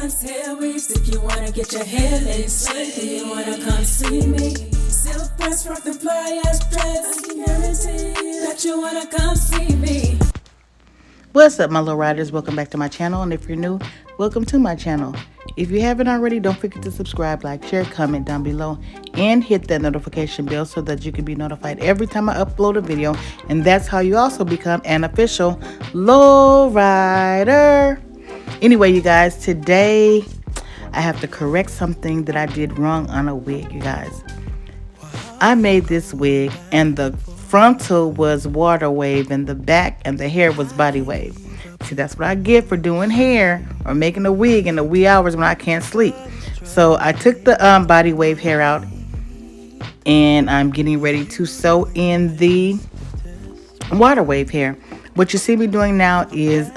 nice hair weaves. If you wanna get your hair laid straight, then you wanna come see me. Silk press, rock the fly ass dreads. I can guarantee that you wanna come see me. What's up, my little riders? Welcome back to my channel, and if you're new, welcome to my channel. If you haven't already, don't forget to subscribe, like, share, comment down below, and hit that notification bell so that you can be notified every time I upload a video, and that's how you also become an official low rider. Anyway, you guys, today I have to correct something that I did wrong on a wig, you guys. I made this wig and the frontal was water wave and the back and the hair was body wave. See, that's what I get for doing hair or making a wig in the wee hours when I can't sleep. So I took the body wave hair out and I'm getting ready to sew in the water wave hair. What you see me doing now is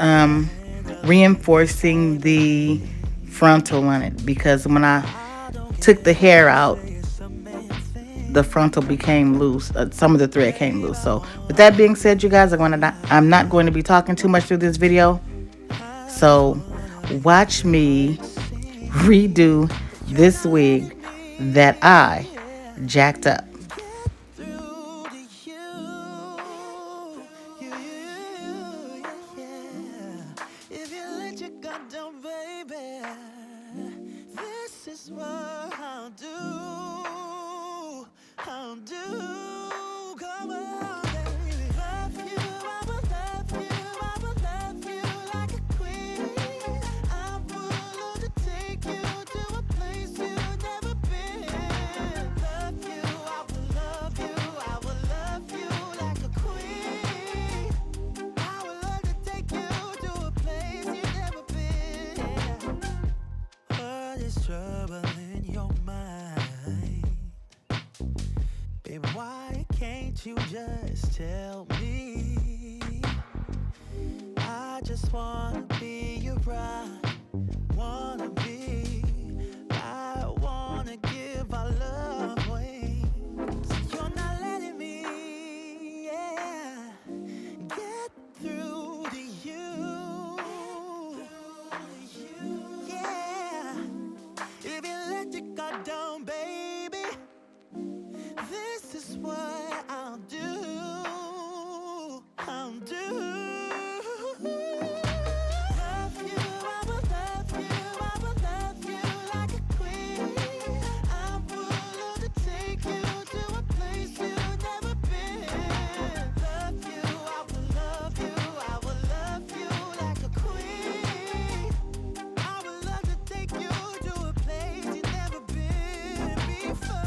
reinforcing the frontal on it, because when I took the hair out, the frontal became loose. Some of the thread came loose. So with that being said, you guys, I'm not going to be talking too much through this video. So watch me redo this wig that I jacked up. Trouble in your mind, baby, why can't you just tell me? I just wanna be your bride, wanna be, I wanna give our love away. You're not letting me, yeah, get through to you, yeah. If you let your guard down, baby, this is what I'll do. I'll do. Love you, I will love you, I will love you like a queen. I will to take you to a place you've never been. Love you, I will love you, I will love you like a queen. I would love to take you to a place you've never been before.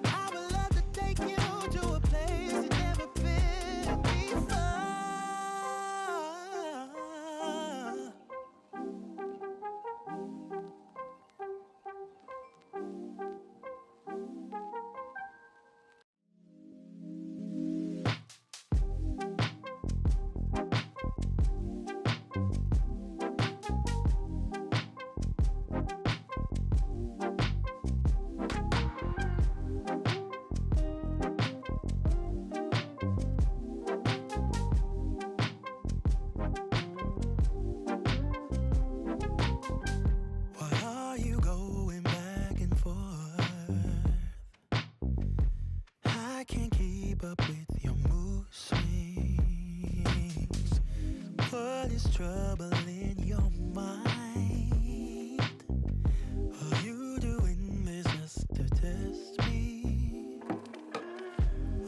I would love to take you to a place you've never been before. Why are you going back and forth? I can't keep up with your mood swings. What is trouble in your mind? Are you doing this just to test me?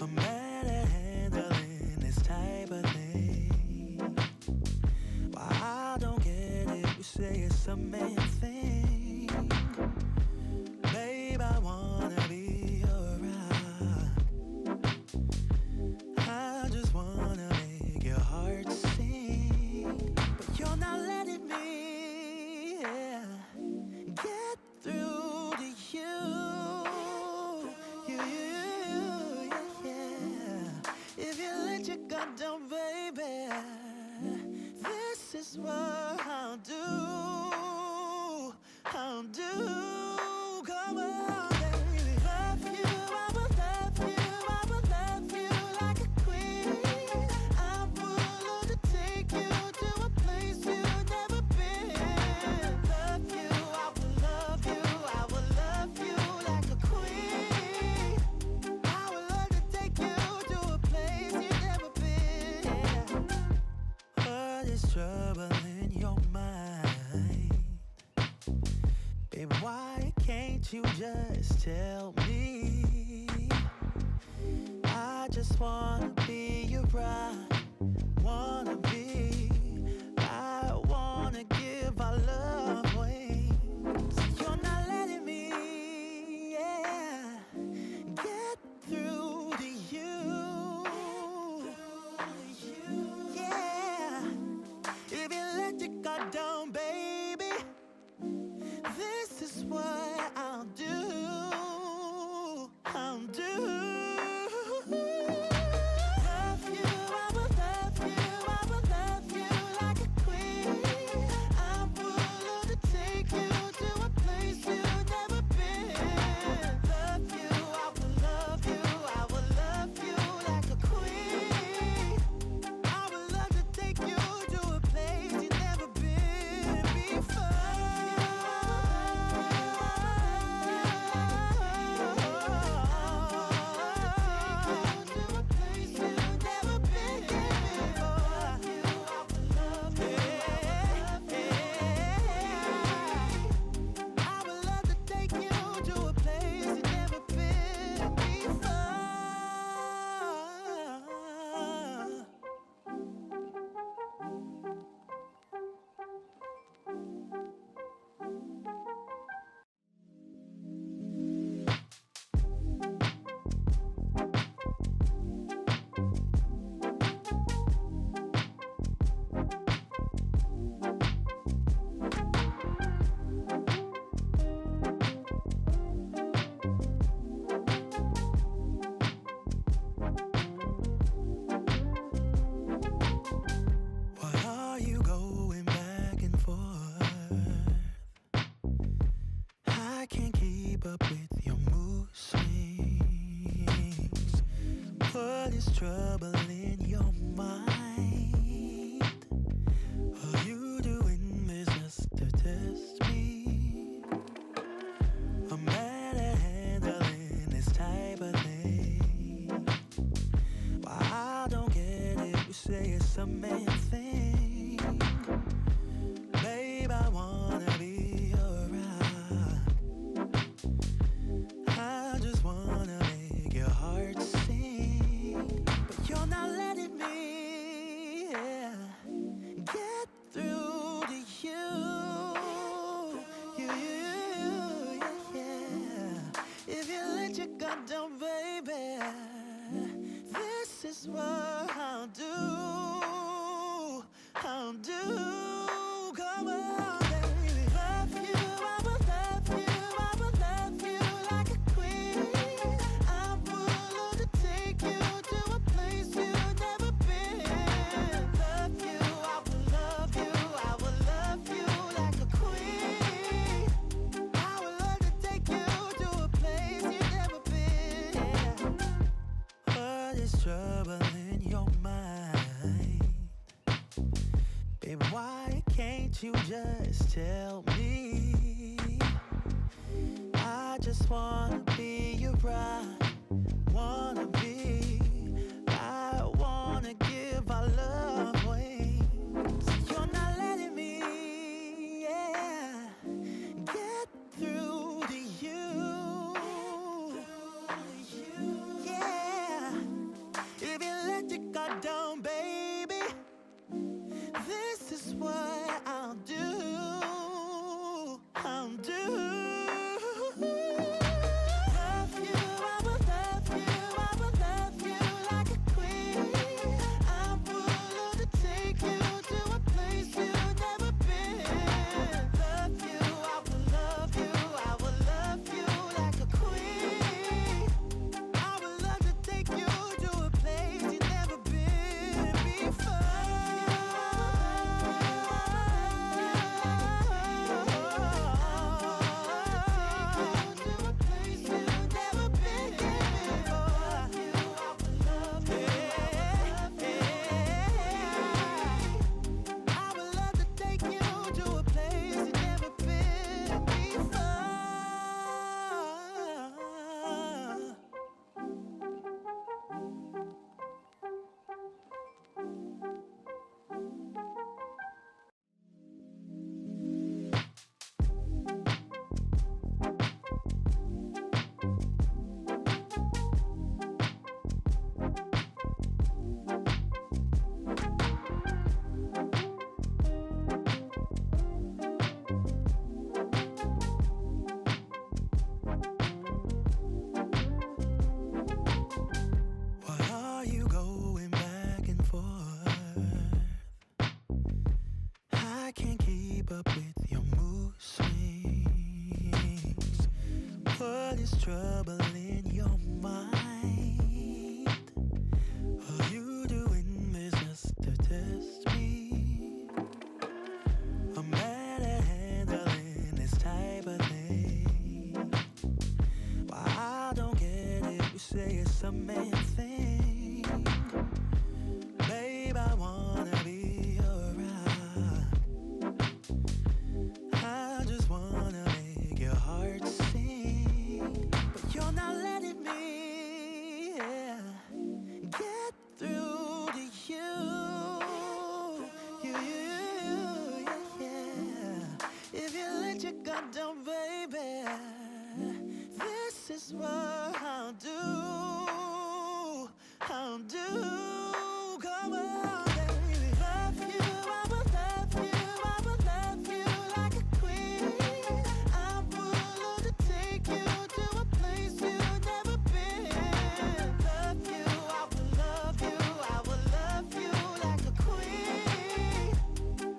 I'm bad at handling this type of thing. Why I don't get it, you say it's a man thing. Babe, I wanna be around. I just wanna make your heart sing, but you're not letting me, yeah, get through to you. Yeah. If you let your guard down, baby, this is what I'll do. I'll do. Come on, baby. Love you, I will love you, I will love you like a queen. I'm willing to take you to a place you've never been. Love you, I will love you, I will love you like a queen. I would love to take you to a place you've never been. What is trouble in your mind? Baby, why can't you just tell me? I just wanna be your bride, wanna be. I wanna give our love away. You're not letting me, yeah, get through to you. Yeah, if you let your guard down, baby, this is what I'll do. I'll do. Love you, I will love you, I will love you like a queen. I'm willing to take you to a place you've never been. Love you, I will love you, I will love you like a queen. I would love to take you to a place you've never been before. To a place you've never been before. I would love to take you to a place you've never been before. Why are you going back and forth? I can't keep up with your mood swings. What is trouble in your mind? Are you doing this just to test me? I'm bad at handling this type of thing. Why I don't get it, you say it's a man thing. Babe, I wanna be your rock. I just wanna make your heart sing. But you're not letting me, yeah, get through to you. Yeah. If you let your guard down, baby, this is what I'll do. I'll do. Come on, baby. Love you, I will love you, I will love you like a queen. I'm willing to take you to a place you've never been. Love you, I will love you, I will love you like a queen. I would love to take you to a place you've never been. What is trouble in your mind? Baby, why can't you just tell me? I just wanna be your bride, wanna be. I wanna give our love away. You're not letting me, yeah, get through to you. Yeah, if you let your guard down, baby, this is what I'll do. I'll do. a man thing. Babe, I wanna be your rock. I just wanna make your heart sing. But you're not letting me, yeah, get through to you. Yeah. If you let your guard down, baby, this is what I'll do. I'll do. Come on, baby. Love you, I will love you, I will love you like a queen. I will take you to a place you've never been. Love you, I will love you, I will love you like a queen.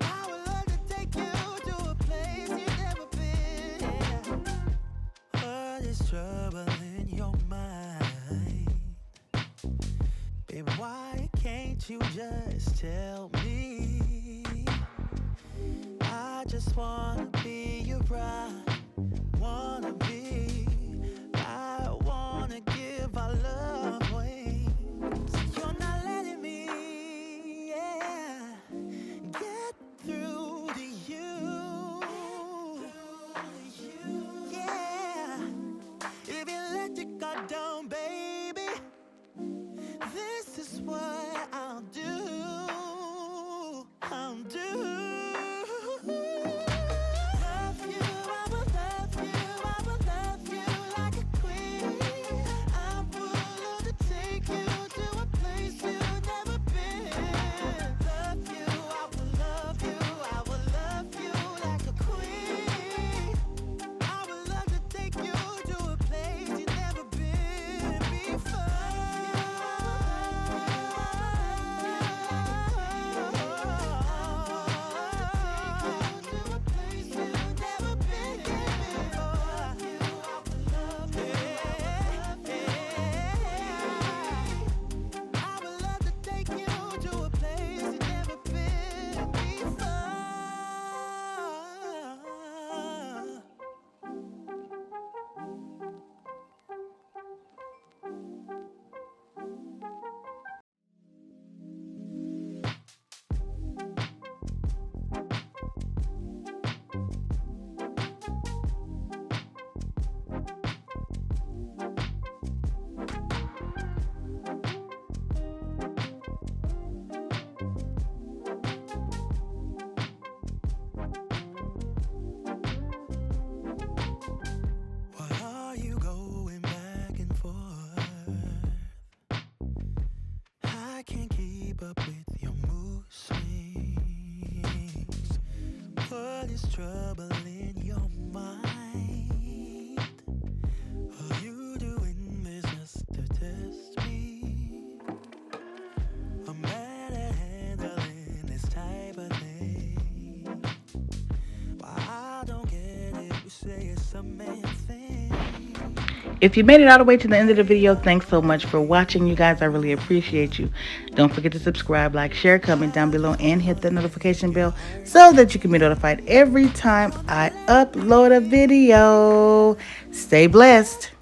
I would love to take you to a place you've never been. What is trouble in your mind? Babe, why can't you just tell me? I just wanna be your bride. Wanna be. I wanna give our love away. You're not letting me, yeah, get through to you. Yeah. If you let your guard down, baby, this is what I'll do. I'll do. Love you, I will love you, I will love you like a queen. I will take you to a place you've never been. Love you, I will love you, I will love you like a queen. I would love to take you to a place you've never been before. I would love to take you to a place you've never been before. Why are you going back and forth? I can't keep up with your mood swings. What is trouble in your mind? Are you doing this just to test me? I'm bad at handling this type of thing. Why I don't get it, you say it's a man thing. If you made it all the way to the end of the video, thanks so much for watching, you guys. I really appreciate you. Don't forget to subscribe, like, share, comment down below, and hit the notification bell so that you can be notified every time I upload a video. Stay blessed.